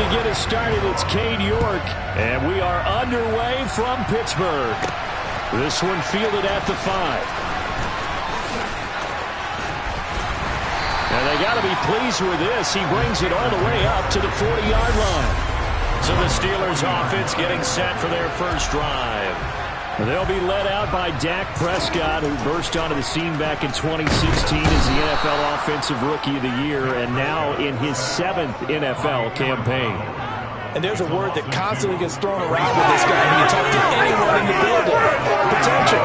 to get us started. It's Cade York, and we are underway from Pittsburgh. This one fielded at the 5. And they got to be pleased with this. He brings it all the way up to the 40-yard line. So the Steelers offense getting set for their first drive. They'll be led out by Dak Prescott, who burst onto the scene back in 2016 as the NFL Offensive Rookie of the Year, and now in his 7th NFL campaign. And there's a word that constantly gets thrown around with this guy when you talk to anyone in the building. Potential.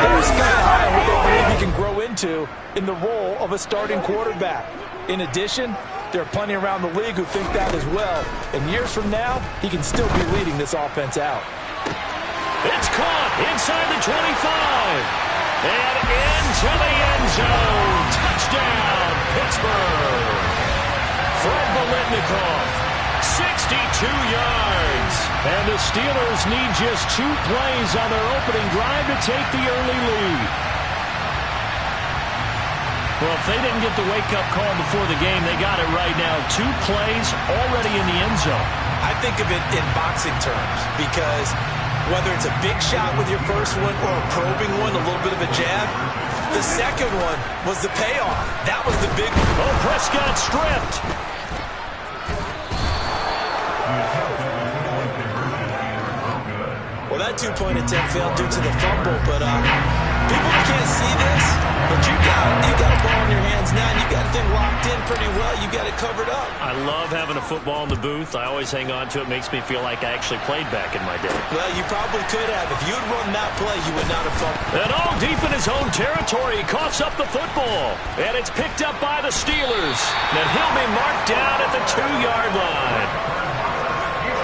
They're sky high on what they believe he can grow into in the role of a starting quarterback. In addition, there are plenty around the league who think that as well. And years from now, he can still be leading this offense out. It's caught inside the 25. And into the end zone. Touchdown, Pittsburgh. Fred Biletnikoff. 62 yards. And the Steelers need just 2 plays on their opening drive to take the early lead. Well, if they didn't get the wake-up call before the game, they got it right now. 2 plays already in the end zone. I think of it in boxing terms because whether it's a big shot with your first one or a probing one, a little bit of a jab, the second one was the payoff. That was the big one. Oh, Prescott stripped. Well, that 2-point attempt failed due to the fumble, but people can't see this, but you got a ball in your hands now, and you got the thing locked in pretty well. You got it covered up. I love having a football in the booth. I always hang on to it. Makes me feel like I actually played back in my day. Well, you probably could have. If you'd run that play, you would not have fumbled. And all deep in his own territory, he coughs up the football. And it's picked up by the Steelers. And he'll be marked down at the 2-yard line.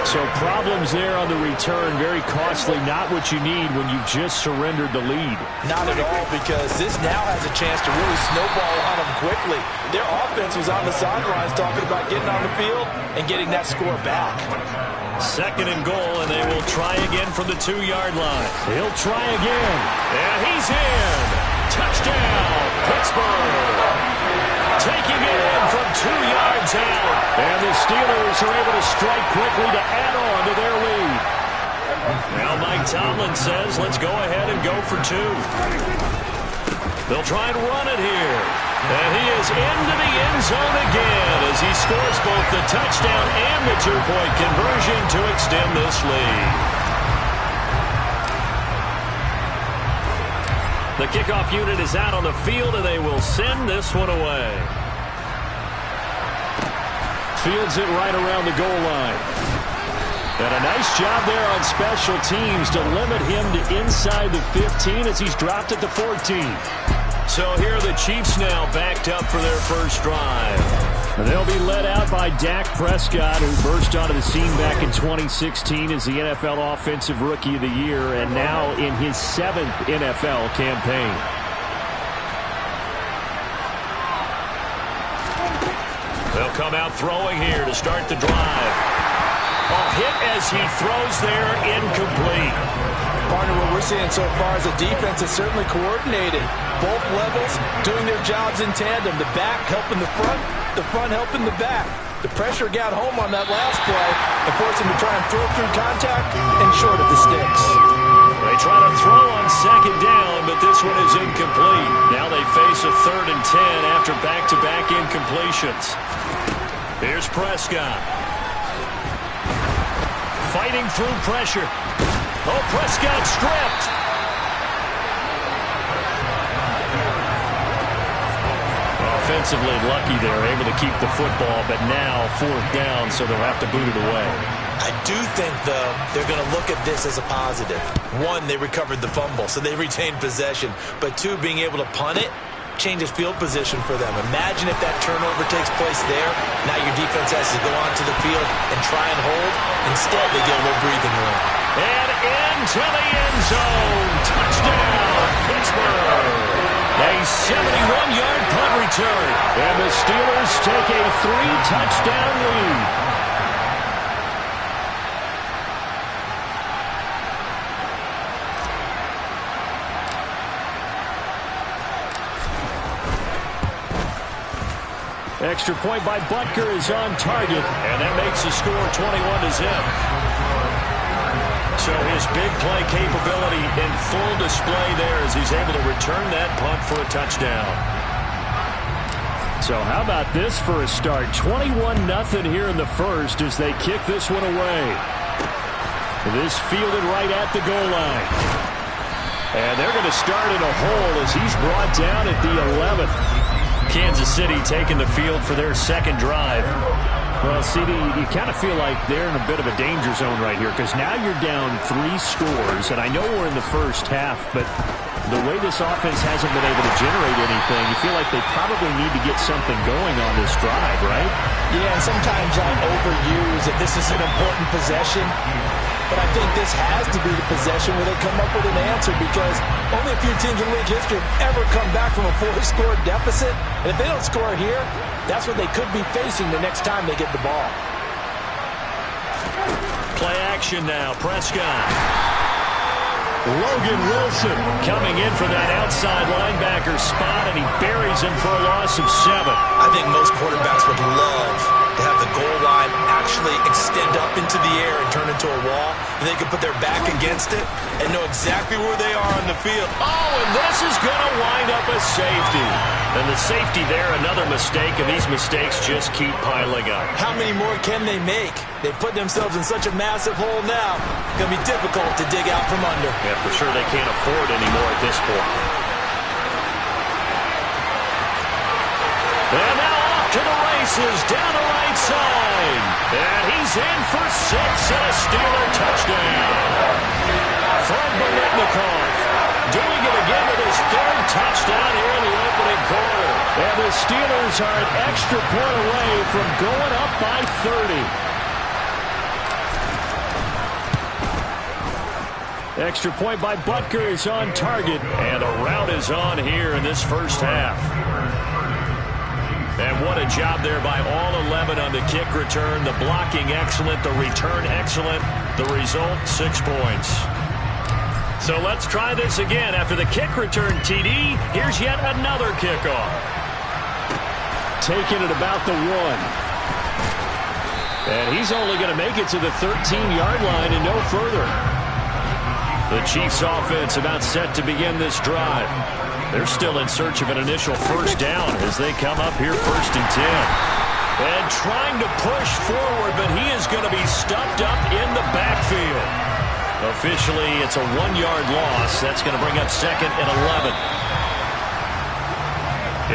So problems there on the return, very costly, not what you need when you've just surrendered the lead. Not at all, because this now has a chance to really snowball on them quickly. Their offense was on the sidelines talking about getting on the field and getting that score back. 2nd and goal, and they will try again from the 2-yard line. He'll try again, and he's in. Touchdown, Pittsburgh. Taking it in from 2 yards out. And the Steelers are able to strike quickly to add on to their lead. Now Mike Tomlin says, let's go ahead and go for 2. They'll try and run it here. And he is into the end zone again as he scores both the touchdown and the 2-point conversion to extend this lead. The kickoff unit is out on the field, and they will send this one away. Fields it right around the goal line. And a nice job there on special teams to limit him to inside the 15 as he's dropped at the 14. So here are the Chiefs now backed up for their first drive. They'll be led out by Dak Prescott, who burst onto the scene back in 2016 as the NFL Offensive Rookie of the Year, and now in his 7th NFL campaign. They'll come out throwing here to start the drive. Hit as he throws there, incomplete. Partner, what we're seeing so far is the defense is certainly coordinated. Both levels doing their jobs in tandem. The back helping the front helping the back. The pressure got home on that last play and forced him to try and throw through contact and short of the sticks. They try to throw on 2nd down, but this one is incomplete. Now they face a 3rd and 10 after back-to-back incompletions. Here's Prescott. Fighting through pressure. Oh, Prescott stripped. Offensively lucky they're able to keep the football, but now 4th down, so they'll have to boot it away. I do think, though, they're going to look at this as a positive. 1, they recovered the fumble, so they retained possession. But 2, being able to punt it changes field position for them. Imagine if that turnover takes place there. Now your defense has to go onto the field and try and hold. Instead, they get a little breathing room. And into the end zone. Touchdown, Pittsburgh. A 71-yard punt return. And the Steelers take a 3-touchdown lead. extra point by Butker is on target, and that makes the score 21-0. So his big play capability in full display there as he's able to return that punt for a touchdown. So how about this for a start? 21-0 here in the first as they kick this one away. This fielded right at the goal line. And they're going to start in a hole as he's brought down at the 11. Kansas City taking the field for their second drive. Well, CD, you kind of feel like they're in a bit of a danger zone right here because now you're down 3 scores, and I know we're in the first half, but the way this offense hasn't been able to generate anything, you feel like they probably need to get something going on this drive, right? Yeah, and sometimes I overuse that this is an important possession. But I think this has to be the possession where they come up with an answer because only a few teams in league history have ever come back from a 4-score deficit. And if they don't score here, that's what they could be facing the next time they get the ball. Play action now. Prescott. Logan Wilson coming in for that outside linebacker spot, and he buries him for a loss of 7. I think most quarterbacks would love to have the goal line actually extend up into the air and turn into a wall, and they can put their back against it and know exactly where they are on the field. Oh, and this is going to wind up a safety. And the safety there, another mistake, and these mistakes just keep piling up. How many more can they make? They put themselves in such a massive hole now. It's going to be difficult to dig out from under. Yeah, for sure they can't afford anymore at this point. And now off to the races, down the right side. And he's in for 6 and a Steeler touchdown. Fred Biletnikoff doing it again with his 3rd touchdown here in the opening quarter. And the Steelers are an extra point away from going up by 30. Extra point by Butker is on target, and a rout is on here in this first half. And what a job there by all 11 on the kick return. The blocking excellent, the return excellent. The result, 6 points. So let's try this again. After the kick return, TD, here's yet another kickoff. Taking it about the 1. And he's only going to make it to the 13-yard line and no further. The Chiefs offense about set to begin this drive. They're still in search of an initial first down as they come up here 1st and 10. And trying to push forward, but he is going to be stuffed up in the backfield. Officially, it's a 1-yard loss. That's going to bring up 2nd and 11.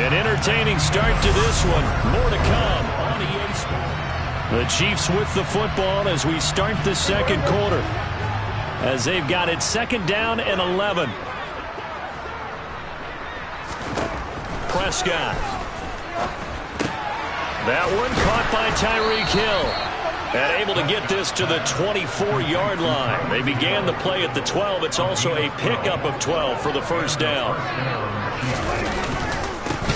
An entertaining start to this one. More to come on the EA Sports. The Chiefs with the football as we start the second quarter, as they've got it 2nd down and 11. Prescott. That one caught by Tyreek Hill. And able to get this to the 24-yard line. They began the play at the 12. It's also a pickup of 12 for the first down.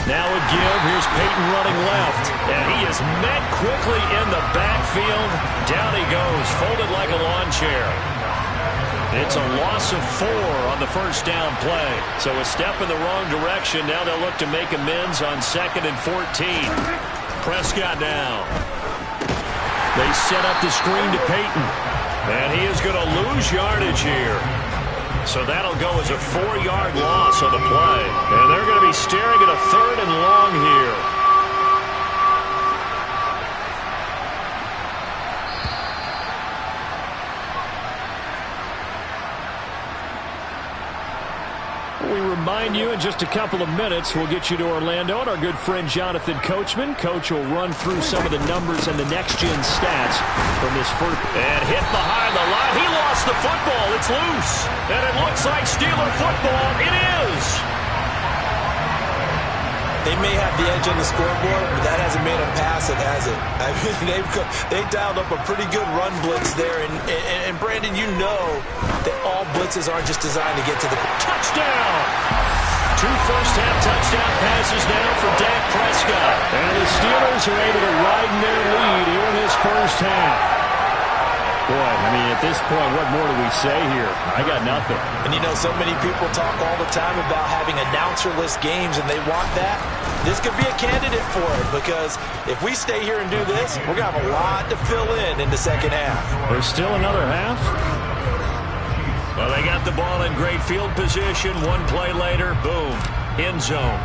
Now a give. Here's Peyton running left. And he is met quickly in the backfield. Down he goes, folded like a lawn chair. It's a loss of 4 on the first down play. So a step in the wrong direction. Now they'll look to make amends on 2nd and 14. Prescott now. They set up the screen to Peyton. And he is going to lose yardage here. So that'll go as a 4-yard loss on the play. And they're going to be staring at a 3rd and long here. We remind you in just a couple of minutes we'll get you to Orlando and our good friend Jonathan Coachman. Coach will run through some of the numbers and the next-gen stats from this first. And hit behind the line. He lost the football. It's loose. And it looks like Steeler football. It is. They may have the edge on the scoreboard, but that hasn't made them pass it, has it? I mean, they dialed up a pretty good run blitz there. And Brandon, you know that all blitzes aren't just designed to get to the touchdown. 2 first-half touchdown passes now for Dak Prescott. And the Steelers are able to widen their lead here in this first half. Boy, I mean, at this point, what more do we say here? I got nothing. And you know, so many people talk all the time about having announcer-less games, and they want that. This could be a candidate for it, because if we stay here and do this, we're going to have a lot to fill in the second half. There's still another half? Well, they got the ball in great field position. One play later, boom, end zone.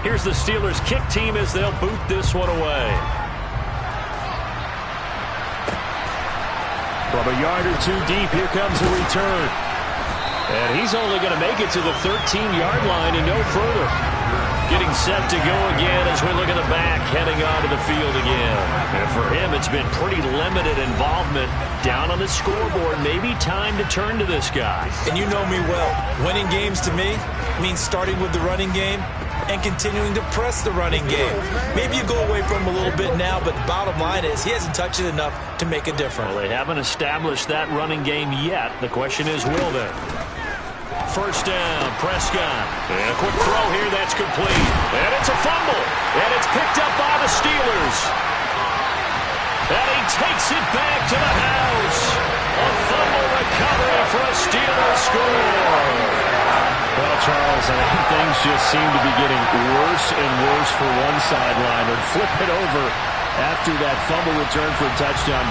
Here's the Steelers' kick team as they'll boot this one away. From a yard or two deep, here comes the return. And he's only going to make it to the 13-yard line and no further. Getting set to go again as we look at the back, heading onto the field again. And for him, it's been pretty limited involvement down on the scoreboard. Maybe time to turn to this guy. And you know me well. Winning games to me means starting with the running game and continuing to press the running game. Maybe you go away from him a little bit now, but the bottom line is he hasn't touched it enough to make a difference. Well, they haven't established that running game yet. The question is, will they? First down, Prescott. And a quick throw here, that's complete. And it's a fumble. And it's picked up by the Steelers. And he takes it back to the house. A fumble recovery for a Steelers score. Well, Charles, I think things just seem to be getting worse and worse for one sideline. And flip it over after that fumble return for a touchdown.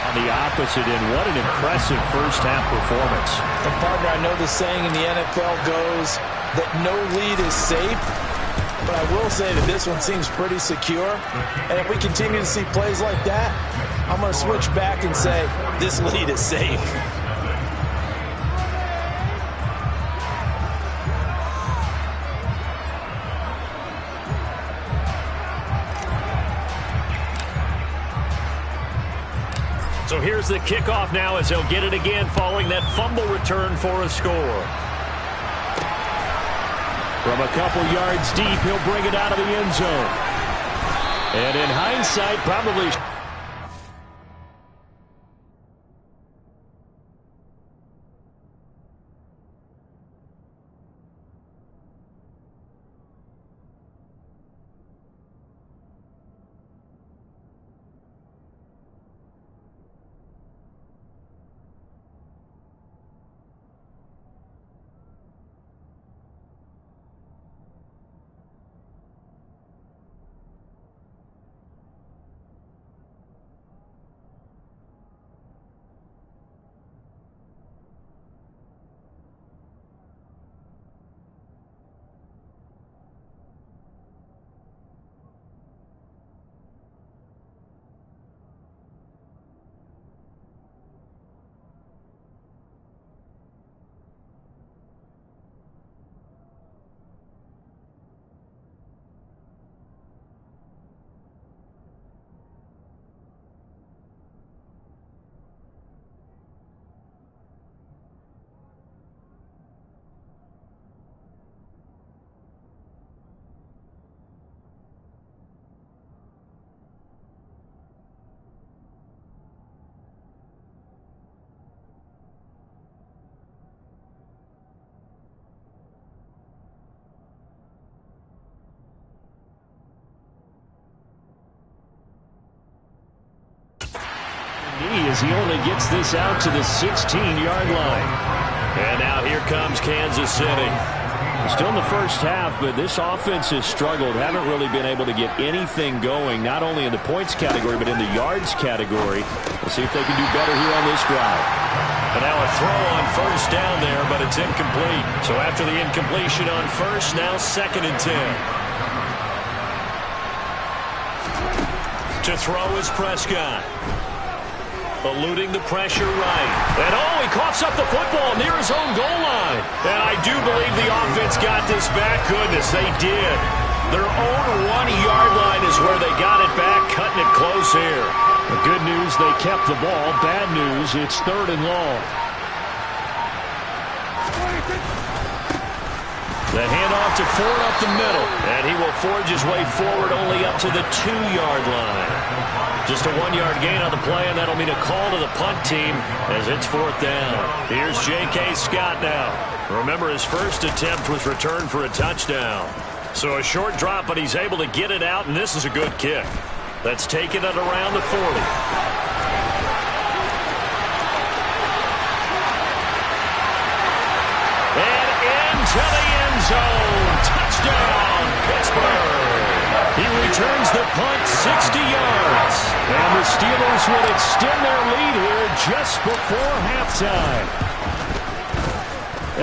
On the opposite end, what an impressive first-half performance. And, partner, I know the saying in the NFL goes that no lead is safe, but I will say that this one seems pretty secure. And if we continue to see plays like that, I'm going to switch back and say this lead is safe. So here's the kickoff now as they'll get it again following that fumble return for a score. From a couple yards deep, he'll bring it out of the end zone. And in hindsight, probably... As he only gets this out to the 16-yard line. And now here comes Kansas City. Still in the first half, but this offense has struggled. Haven't really been able to get anything going, not only in the points category, but in the yards category. We'll see if they can do better here on this drive. And now a throw on first down there, but it's incomplete. So after the incompletion on first, now 2nd and 10. To throw is Prescott. Eluding the pressure right. And he coughs up the football near his own goal line. And I do believe the offense got this back. Goodness, they did. Their own 1-yard line is where they got it back, cutting it close here. The good news, they kept the ball. Bad news, it's 3rd and long. The handoff to Ford up the middle. And he will forge his way forward only up to the 2-yard line. Just a 1-yard gain on the play, and that'll mean a call to the punt team as it's 4th down. Here's J.K. Scott now. Remember, his first attempt was returned for a touchdown. So a short drop, but he's able to get it out, and this is a good kick. That's taken it around the 40. And into the end zone. Touchdown, Pittsburgh. He returns the punt 60 yards. And the Steelers will extend their lead here just before halftime.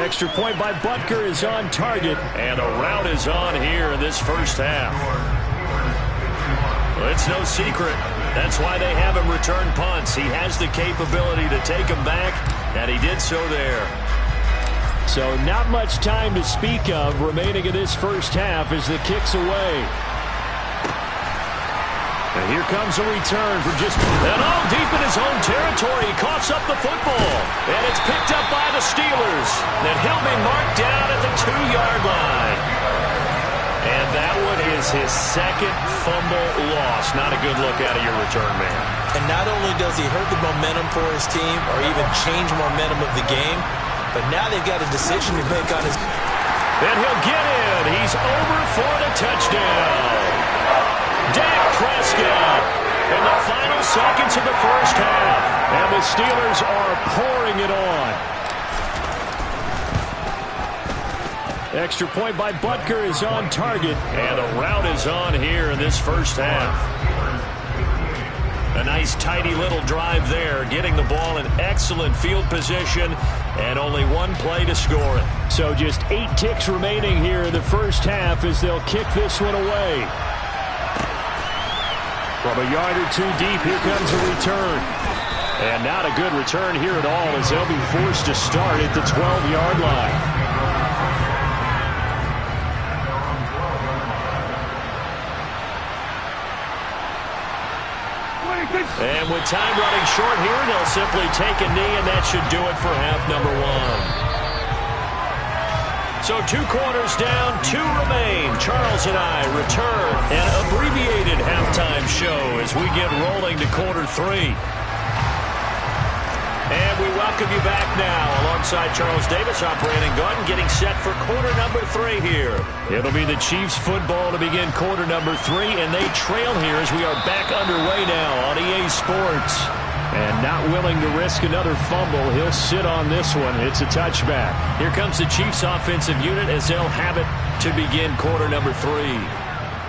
Extra point by Butker is on target. And a route is on here in this first half. Well, it's no secret. That's why they have him return punts. He has the capability to take them back, and he did so there. So not much time to speak of remaining in this first half as the kick's away. And here comes a return for just... And deep in his own territory, he coughs up the football. And it's picked up by the Steelers. And he'll be marked down at the 2-yard line. And that one is his 2nd fumble loss. Not a good look out of your return man. And not only does he hurt the momentum for his team or even change momentum of the game, but now they've got a decision to make on his... And he'll get in. He's over for the touchdown. Dak Prescott in the final seconds of the first half. And the Steelers are pouring it on. Extra point by Butker is on target. And a route is on here in this first half. A nice tidy little drive there, getting the ball in excellent field position, and only one play to score it. So just 8 ticks remaining here in the first half as they'll kick this one away. From a yard or 2 deep, here comes a return. And not a good return here at all as they'll be forced to start at the 12-yard line. And with time running short here, they'll simply take a knee, and that should do it for half number 1. So 2 quarters down, 2 remain. Charles and I return an abbreviated halftime show as we get rolling to quarter 3. And we welcome you back now alongside Charles Davis, operating gun, getting set for quarter number 3 here. It'll be the Chiefs football to begin quarter number 3, and they trail here as we are back underway now on EA Sports. And not willing to risk another fumble, he'll sit on this one. It's a touchback. Here comes the Chiefs offensive unit as they'll have it to begin quarter number 3.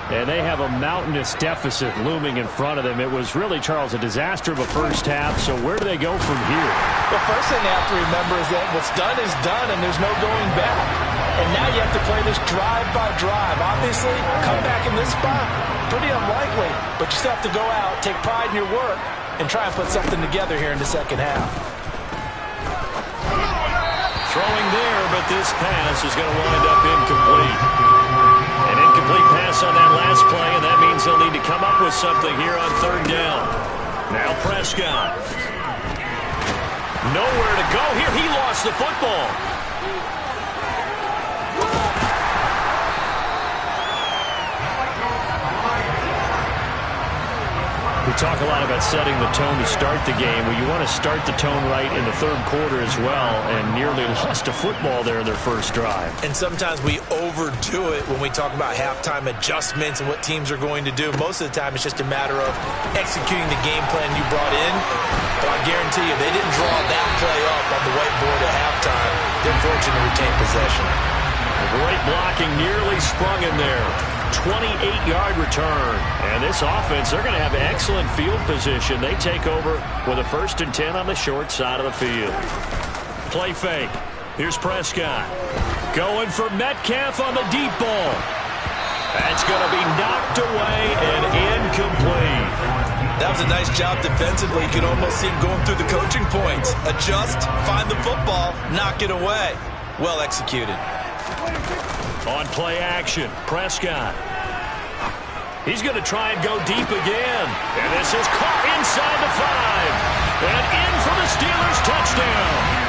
And they have a mountainous deficit looming in front of them. It was really, Charles, a disaster of a first half. So where do they go from here? The first thing they have to remember is that what's done is done, and there's no going back. And now you have to play this drive by drive. Obviously, come back in this spot, pretty unlikely. But you still have to go out, take pride in your work, and try and put something together here in the second half. Throwing there, but this pass is going to wind up incomplete. An incomplete pass on that last play, and that means they'll need to come up with something here on 3rd down. Now Prescott. Nowhere to go here. He lost the football. We talk a lot about setting the tone to start the game. Well, you want to start the tone right in the 3rd quarter as well, and nearly lost a football there in their first drive. And sometimes we overdo it when we talk about halftime adjustments and what teams are going to do. Most of the time, it's just a matter of executing the game plan you brought in. But I guarantee you, they didn't draw that play up on the whiteboard at halftime. they're fortunate to retain possession. Great blocking, nearly sprung in there. 28-yard return. And this offense, they're going to have excellent field position. They take over with a 1st and 10 on the short side of the field. Play fake. Here's Prescott. Going for Metcalf on the deep ball. That's going to be knocked away and incomplete. That was a nice job defensively. You could almost see him going through the coaching points. Adjust, find the football, knock it away. Well executed. On play action, Prescott. He's going to try and go deep again. And this is caught inside the 5. And in for the Steelers touchdown.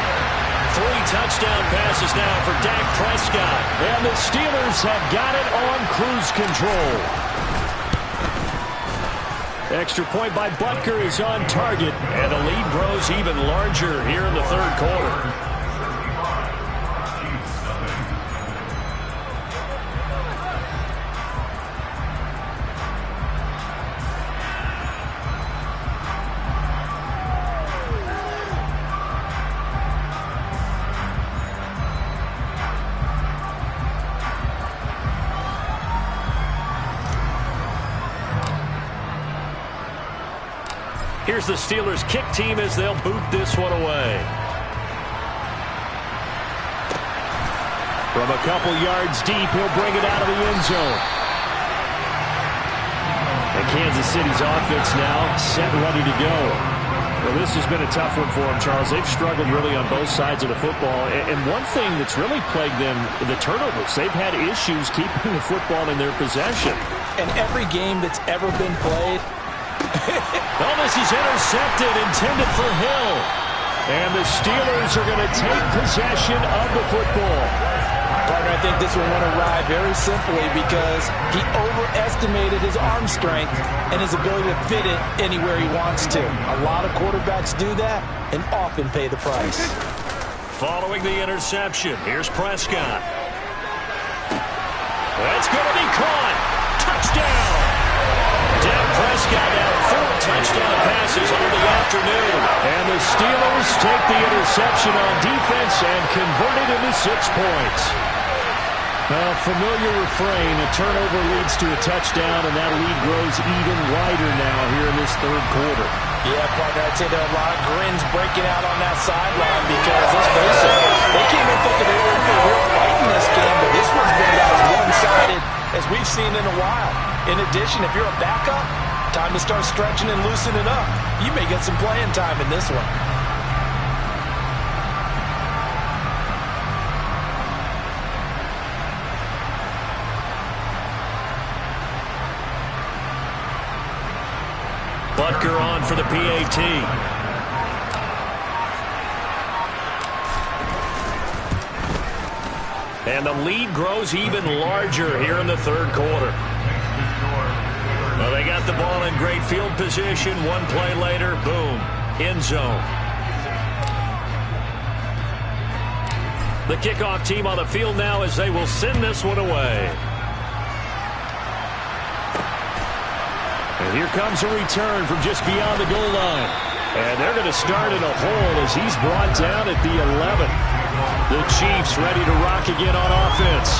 3 touchdown passes now for Dak Prescott. And the Steelers have got it on cruise control. Extra point by Butker is on target. And the lead grows even larger here in the 3rd quarter. Here's the Steelers kick team as they'll boot this one away. From a couple yards deep, he'll bring it out of the end zone. And Kansas City's offense now set and ready to go. Well, this has been a tough one for them, Charles. They've struggled really on both sides of the football. And one thing that's really plagued them, the turnovers. They've had issues keeping the football in their possession. And every game that's ever been played, well, this is intercepted, intended for Hill. And the Steelers are going to take possession of the football. Partner, I think this one went awry very simply because he overestimated his arm strength and his ability to fit it anywhere he wants to. A lot of quarterbacks do that and often pay the price. Following the interception, here's Prescott. That's going to be caught. Touchdown. Dak Prescott now 4 touchdown passes on the afternoon. And the Steelers take the interception on defense and convert it into 6 points. A familiar refrain, a turnover leads to a touchdown, and that lead grows even wider now here in this 3rd quarter. Yeah, partner, I'd say there are a lot of grins breaking out on that sideline because, let's face it, they came in thinking they were in for a real fight in this game, but this one's been about as one-sided as we've seen in a while. In addition, if you're a backup, time to start stretching and loosening up. You may get some playing time in this one. Butker on for the PAT. And the lead grows even larger here in the 3rd quarter. Well, they got the ball in great field position. One play later, boom, end zone. The kickoff team on the field now as they will send this one away. And here comes a return from just beyond the goal line. And they're going to start in a hole as he's brought down at the 11. The Chiefs ready to rock again on offense.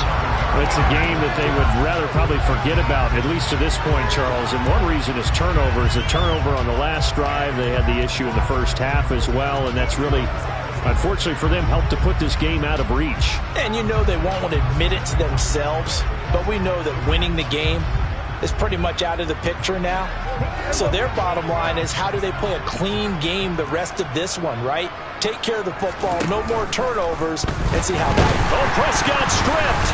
It's a game that they would rather probably forget about, at least to this point, Charles. And one reason is turnovers. A turnover on the last drive. They had the issue in the first half as well, and that's really, unfortunately for them, helped to put this game out of reach. And you know they won't admit it to themselves, but we know that winning the game is pretty much out of the picture now. So their bottom line is, how do they play a clean game the rest of this one, right? Take care of the football, no more turnovers, and see how that goes. Oh, Prescott stripped.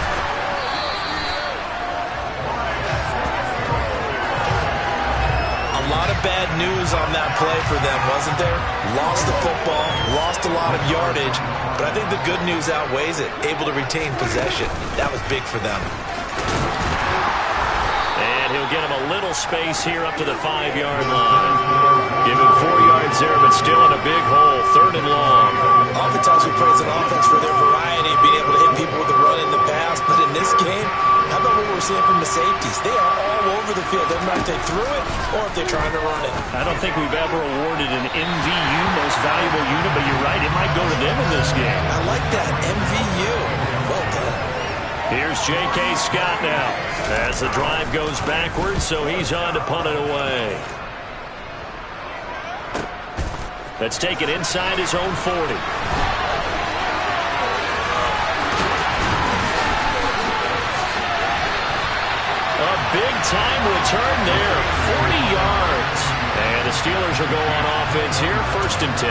A lot of bad news on that play for them, wasn't there? Lost the football, lost a lot of yardage, but I think the good news outweighs it. Able to retain possession. That was big for them. And he'll get him a little space here up to the 5-yard line. Give him 4 yards there, but still in a big hole, 3rd and long. Oftentimes we praise an offense for their variety, being able to hit people with the run in the pass, but in this game, how about what we're seeing from the safeties. They are all over the field. They might they threw it or if they're trying to run it. I don't think we've ever awarded an MVU, most valuable unit, but you're right, it might go to them in this game. I like that, MVU. Well done. Here's J.K. Scott now as the drive goes backwards, so he's on to punt it away. Let's take it inside his own 40. A big-time return there, 40 yards. And the Steelers will go on offense here, 1st and 10.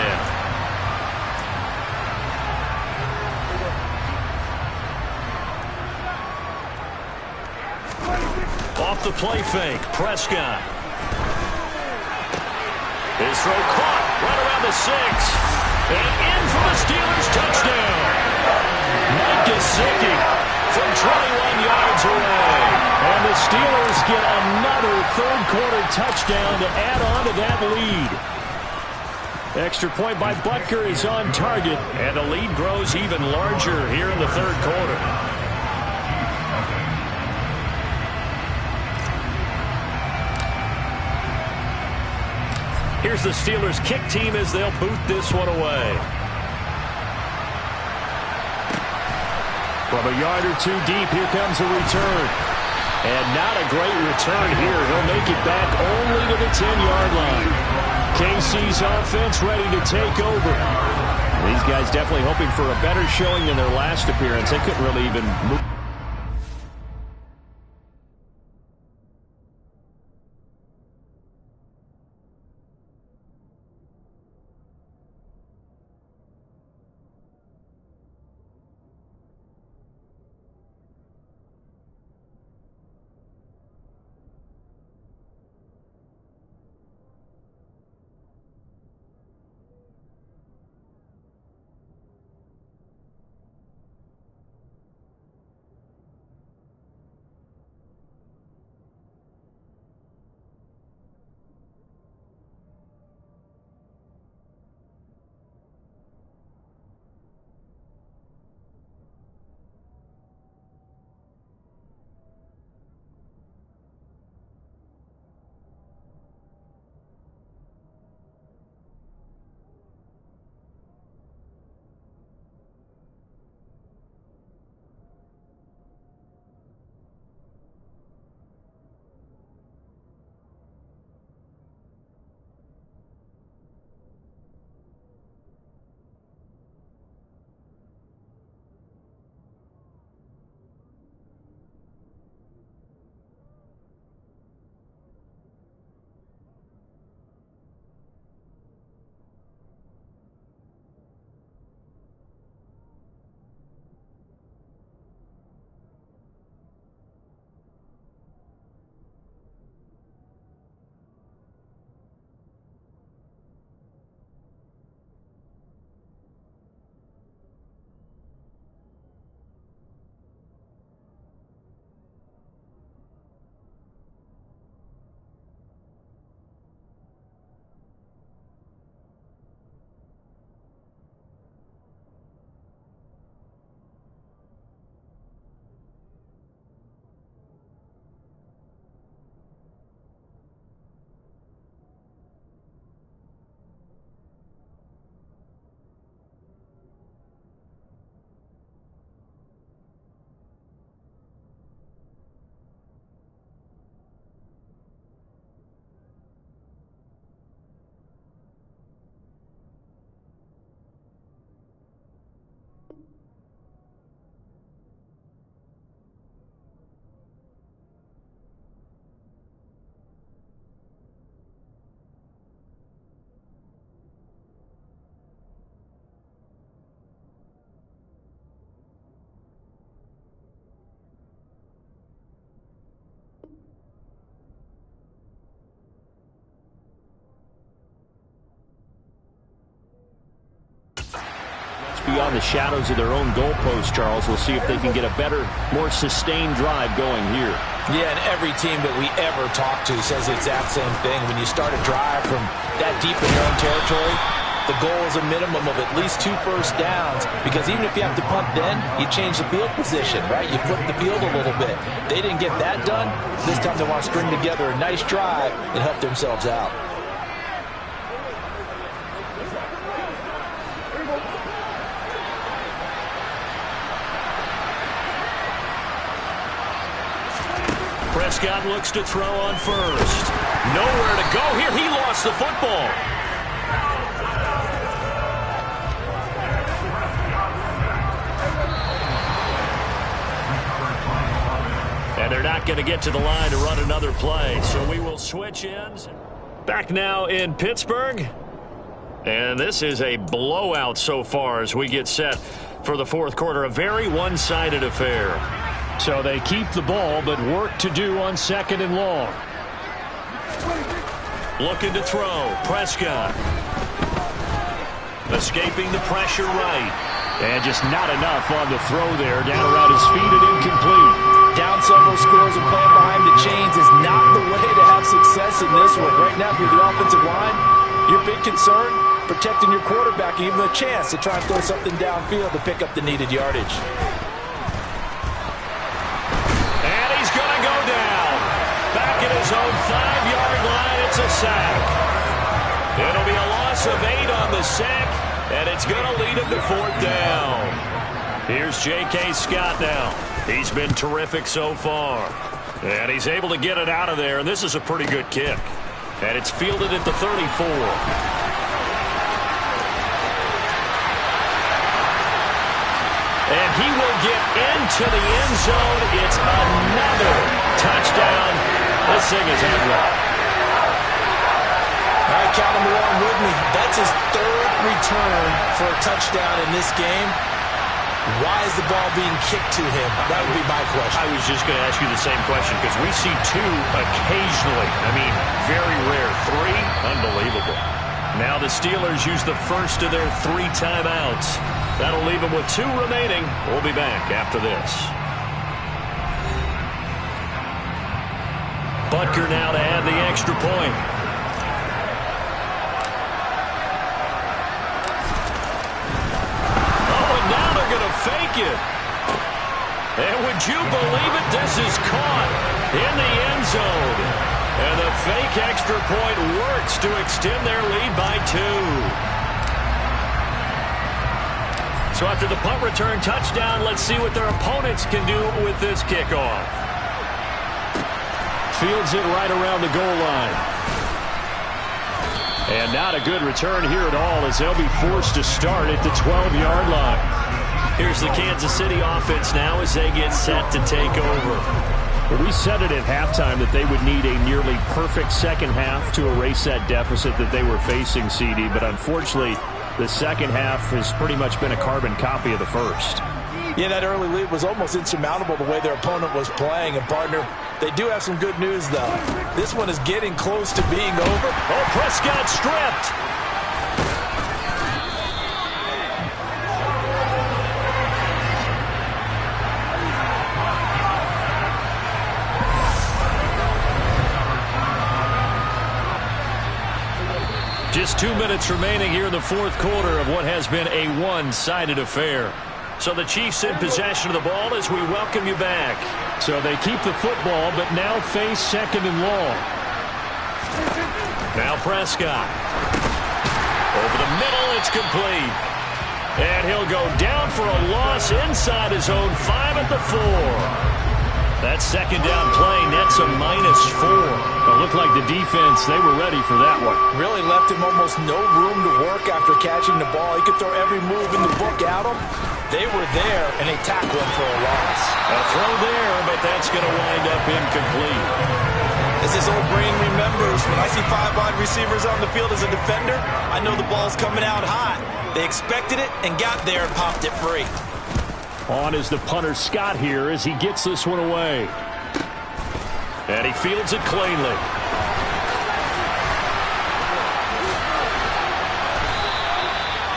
Off the play fake, Prescott. His throw caught right around the 6. And in for the Steelers touchdown. Mike Gesicki from 21 yards away. And the Steelers get another third-quarter touchdown to add on to that lead. Extra point by Butker is on target. And the lead grows even larger here in the third quarter. Here's the Steelers kick team as they'll boot this one away. From a yard or two deep, here comes a return. And not a great return here. He'll make it back only to the 10-yard line. KC's offense ready to take over. These guys definitely hoping for a better showing than their last appearance. They couldn't really even move. Beyond the shadows of their own goalpost, Charles. We'll see if they can get a better, more sustained drive going here. Yeah, and every team that we ever talk to says the exact same thing. When you start a drive from that deep in your own territory, The goal is a minimum of at least 2 first downs, because even if you have to punt then, you change the field position, right? You flip the field a little bit. They didn't get that done. This time they want to string together a nice drive and help themselves out. Prescott looks to throw on first. Nowhere to go here. He lost the football. And they're not going to get to the line to run another play. So we will switch ends. Back now in Pittsburgh. And this is a blowout so far as we get set for the fourth quarter. A very one-sided affair. So they keep the ball, but work to do on 2nd and long. Looking to throw. Prescott. Escaping the pressure right. And just not enough on the throw there. Down around his feet and incomplete. Down several scores and playing behind the chains is not the way to have success in this one. Right now, if you're the offensive line, your big concern, protecting your quarterback and giving him a chance to try and throw something downfield to pick up the needed yardage. Back at his own 5-yard line, it's a sack. It'll be a loss of 8 on the sack, and it's going to lead him to 4th down. Here's J.K. Scott now. He's been terrific so far. And he's able to get it out of there, and this is a pretty good kick. And it's fielded at the 34. And he will get into the end zone. It's another touchdown. This thing is headlocked. All right, count him along with me. That's his 3rd return for a touchdown in this game. Why is the ball being kicked to him? That would be my question. I was just going to ask you the same question, because we see 2 occasionally. I mean, very rare. 3, unbelievable. Now the Steelers use the first of their 3 timeouts. That'll leave them with 2 remaining. We'll be back after this. Butker now to add the extra point. Oh, and now they're going to fake it. And would you believe it? This is caught in the end zone. And the fake extra point works to extend their lead by 2. So after the punt return touchdown, let's see what their opponents can do with this kickoff. Fields it right around the goal line. And not a good return here at all, as they'll be forced to start at the 12-yard line. Here's the Kansas City offense now as they get set to take over. Well, we said it at halftime that they would need a nearly perfect second half to erase that deficit that they were facing, CD. But unfortunately, the second half has pretty much been a carbon copy of the first. Yeah, that early lead was almost insurmountable the way their opponent was playing. And, partner, they do have some good news, though. This one is getting close to being over. Oh, Prescott stripped. Just 2 minutes remaining here in the fourth quarter of what has been a one-sided affair. So the Chiefs in possession of the ball as we welcome you back. So they keep the football, but now face 2nd and long. Now Prescott. Over the middle, it's complete. And he'll go down for a loss inside his own 5 at the 4. That second down play nets a -4. It looked like the defense, they were ready for that one. Really left him almost no room to work after catching the ball. He could throw every move in the book at him. They were there, and they tackled him for a loss. A throw there, but that's going to wind up incomplete. As his old brain remembers, when I see 5 wide receivers on the field as a defender, I know the ball's coming out hot. They expected it and got there and popped it free. On is the punter Scott here as he gets this one away. And he fields it cleanly.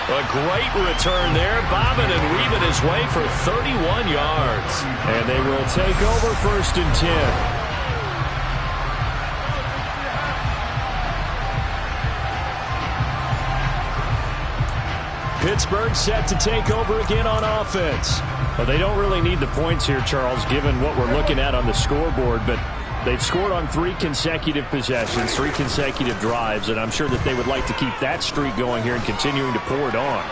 A great return there, bobbing and weaving his way for 31 yards. And they will take over 1st and 10. Pittsburgh set to take over again on offense. Well, they don't really need the points here, Charles, given what we're looking at on the scoreboard, but they've scored on 3 consecutive possessions, 3 consecutive drives, and I'm sure that they would like to keep that streak going here and continuing to pour it on.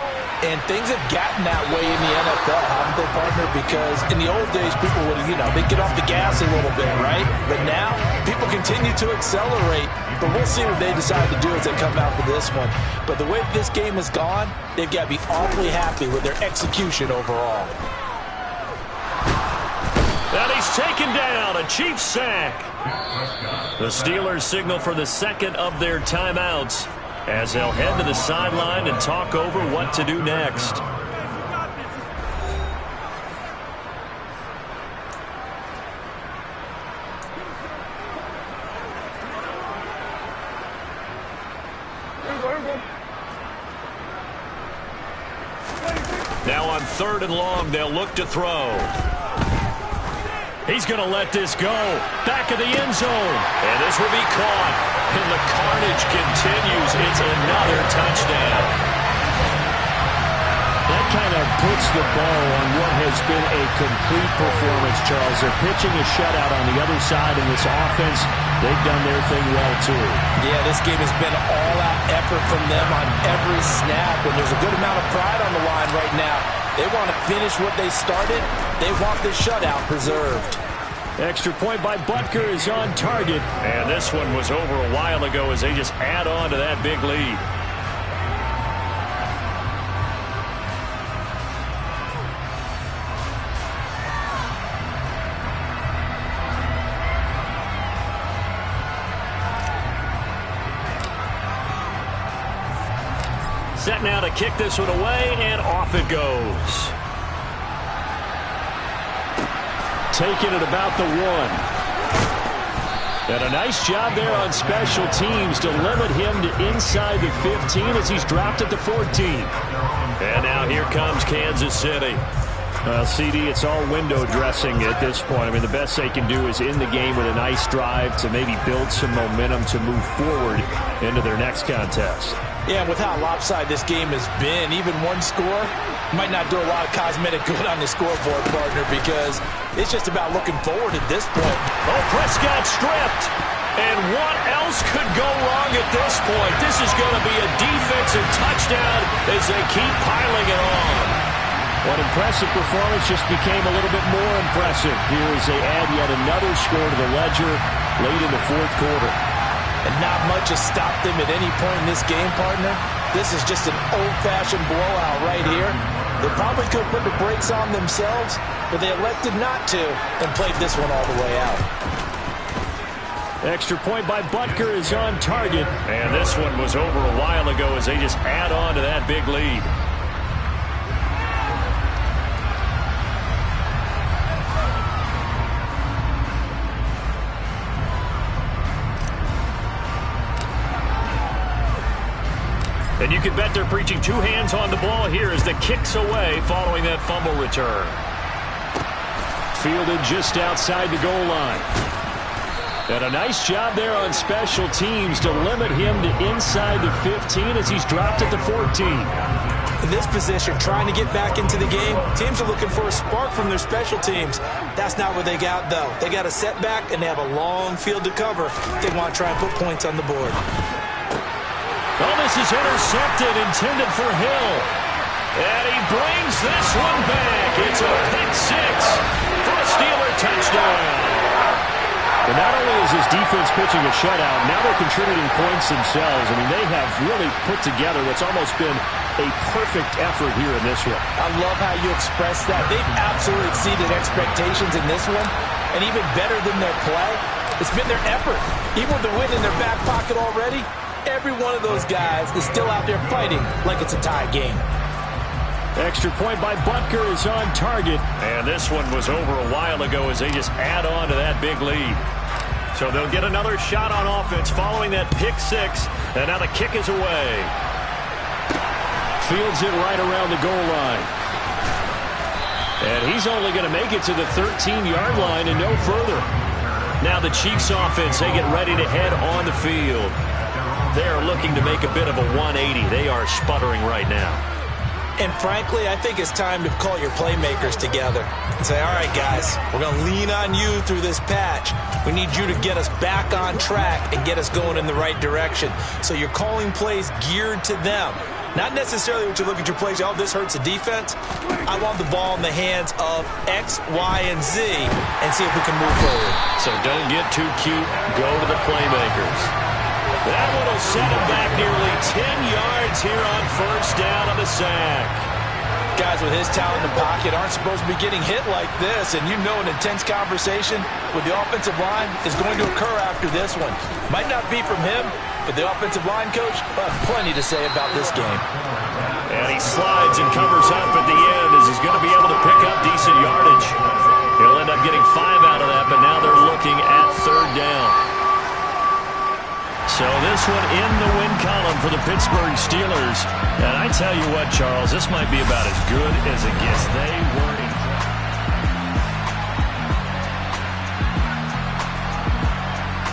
And things have gotten that way in the NFL, haven't they, partner? Because in the old days, people would, they'd get off the gas a little bit, right? But now, people continue to accelerate. But we'll see what they decide to do as they come out for this one. But the way this game has gone, they've got to be awfully happy with their execution overall. And he's taken down, a Chiefs sack. The Steelers signal for the second of their timeouts as they'll head to the sideline and talk over what to do next. Now on 3rd and long, they'll look to throw. He's going to let this go. Back of the end zone. And this will be caught. And the carnage continues. It's another touchdown. That kind of puts the bow on what has been a complete performance, Charles. They're pitching a shutout on the other side in this offense. They've done their thing well, too. Yeah, this game has been all-out effort from them on every snap. And there's a good amount of pride on the line right now. They want to finish what they started. They want this shutout preserved. Extra point by Butker is on target. And this one was over a while ago as they just add on to that big lead. Set now to kick this one away, and off it goes. Taking it about the 1. And a nice job there on special teams to limit him to inside the 15 as he's dropped it to 14. And now here comes Kansas City. CD, it's all window dressing at this point. I mean, the best they can do is end the game with a nice drive to maybe build some momentum to move forward into their next contest. Yeah, and with how lopsided this game has been, even one score might not do a lot of cosmetic good on the scoreboard, partner, because it's just about looking forward at this point. Oh, Prescott stripped. And what else could go wrong at this point? This is going to be a defensive touchdown as they keep piling it on. What impressive performance just became a little bit more impressive here as they add yet another score to the ledger late in the 4th quarter. And not much has stopped them at any point in this game, partner. This is just an old-fashioned blowout right here. They probably could have put the brakes on themselves, but they elected not to and played this one all the way out. Extra point by Butker is on target. And this one was over a while ago as they just add on to that big lead. And you can bet they're preaching 2 hands on the ball here as the kick's away following that fumble return. Fielded just outside the goal line. And a nice job there on special teams to limit him to inside the 15 as he's dropped it to 14. In this position, trying to get back into the game, teams are looking for a spark from their special teams. That's not what they got, though. They got a setback, and they have a long field to cover. They want to try and put points on the board. Oh, this is intercepted, intended for Hill. And he brings this one back. It's a pick 6 for a Steeler touchdown. But not only is his defense pitching a shutout, now they're contributing points themselves. I mean, they have really put together what's almost been a perfect effort here in this one. I love how you express that. They've absolutely exceeded expectations in this one. And even better than their play, it's been their effort. Even with the win in their back pocket already, every one of those guys is still out there fighting like it's a tie game. Extra point by Butker is on target. And this one was over a while ago as they just add on to that big lead. So they'll get another shot on offense following that pick 6. And now the kick is away. Fields it right around the goal line. And he's only going to make it to the 13-yard line and no further. Now the Chiefs offense, they get ready to head on the field. They are looking to make a bit of a 180. They are sputtering right now. And frankly, I think it's time to call your playmakers together and say, all right, guys, we're going to lean on you through this patch. We need you to get us back on track and get us going in the right direction. So you're calling plays geared to them. Not necessarily what you look at your plays, oh, this hurts the defense. I want the ball in the hands of X, Y, and Z and see if we can move forward. So don't get too cute. Go to the playmakers. That one will set him back nearly 10 yards here on first down on the sack. Guys with his talent in the pocket aren't supposed to be getting hit like this, and you know an intense conversation with the offensive line is going to occur after this one. Might not be from him, but the offensive line coach will have plenty to say about this game. And he slides and covers up at the end as he's going to be able to pick up decent yardage. He'll end up getting 5 out of that, but now they're looking at third down. So this one in the win column for the Pittsburgh Steelers. And I tell you what, Charles, this might be about as good as it gets. They were incredible.